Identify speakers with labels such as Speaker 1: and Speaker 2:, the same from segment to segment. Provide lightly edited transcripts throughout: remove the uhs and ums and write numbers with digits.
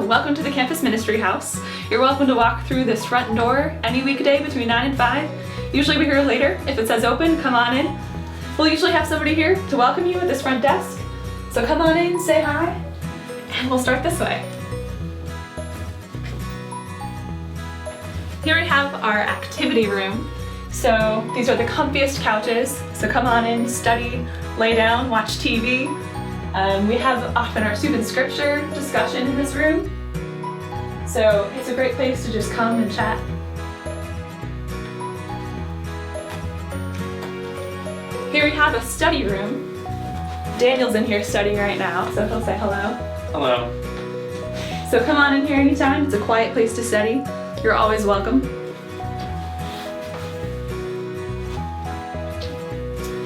Speaker 1: welcome to the Campus Ministry House. You're welcome to walk through this front door any weekday between 9 and 5. Usually we're here later. If it says open, come on in. We'll usually have somebody here to welcome you at this front desk. So come on in, say hi, and we'll start this way. Here we have our activity room. So these are the comfiest couches. So come on in, study, lay down, watch TV. We have often our soup and scripture discussion in this room. So it's a great place to just come and chat. Here we have a study room. Daniel's in here studying right now, so he'll say hello.
Speaker 2: Hello.
Speaker 1: So come on in here anytime. It's a quiet place to study. You're always welcome.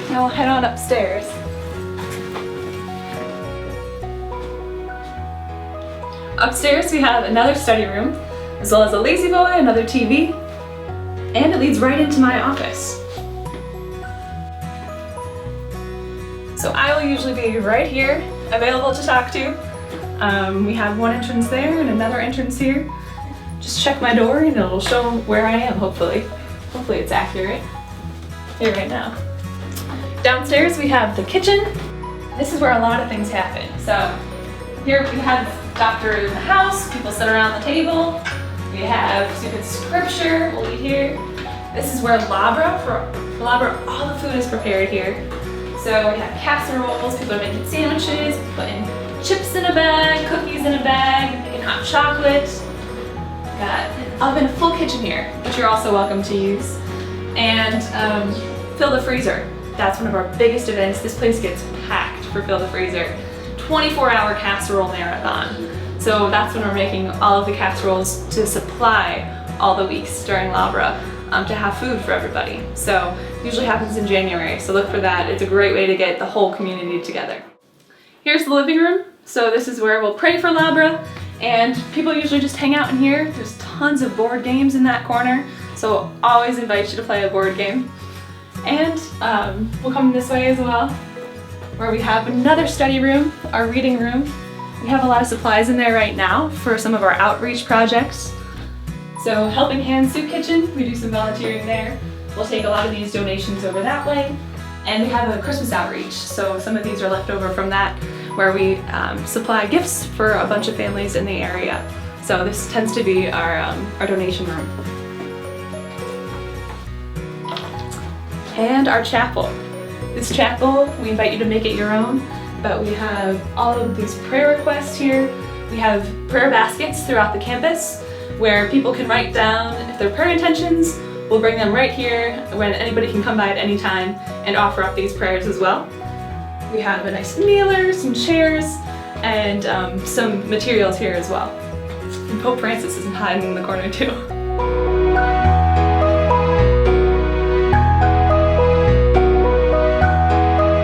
Speaker 1: Now we'll head on upstairs. Upstairs we have another study room, as well as a lazy boy, another TV, and it leads right into my office. So I will usually be right here, available to talk to. We have one entrance there and another entrance here. Just check my door and it'll show where I am, hopefully. Hopefully it's accurate. Here right now. Downstairs we have the kitchen. This is where a lot of things happen. So here we have doctor in the house, people sit around the table. We have soup and scripture, we'll eat here. This is where Labra, for Labra, all the food is prepared here. So we have casseroles, people are making sandwiches, putting chips in a bag, cookies in a bag, making hot chocolate. Got an oven, full kitchen here, which you're also welcome to use. And fill the freezer. That's one of our biggest events. This place gets packed for fill the freezer. 24-hour casserole marathon. So that's when we're making all of the casseroles to supply all the weeks during Labra to have food for everybody. So usually happens in January, so look for that. It's a great way to get the whole community together. Here's the living room. So this is where we'll pray for Labra, and people usually just hang out in here. There's tons of board games in that corner, so always invite you to play a board game. And we'll come this way as well, where we have another study room, our reading room. We have a lot of supplies in there right now for some of our outreach projects. So Helping Hands Soup Kitchen, we do some volunteering there. We'll take a lot of these donations over that way. And we have a Christmas outreach, so some of these are left over from that, where we supply gifts for a bunch of families in the area. So this tends to be our donation room. And our chapel. This chapel, we invite you to make it your own, but we have all of these prayer requests here. We have prayer baskets throughout the campus where people can write down if their prayer intentions. We'll bring them right here when anybody can come by at any time and offer up these prayers as well. We have a nice kneeler, some chairs, and some materials here as well. And Pope Francis is hiding in the corner too.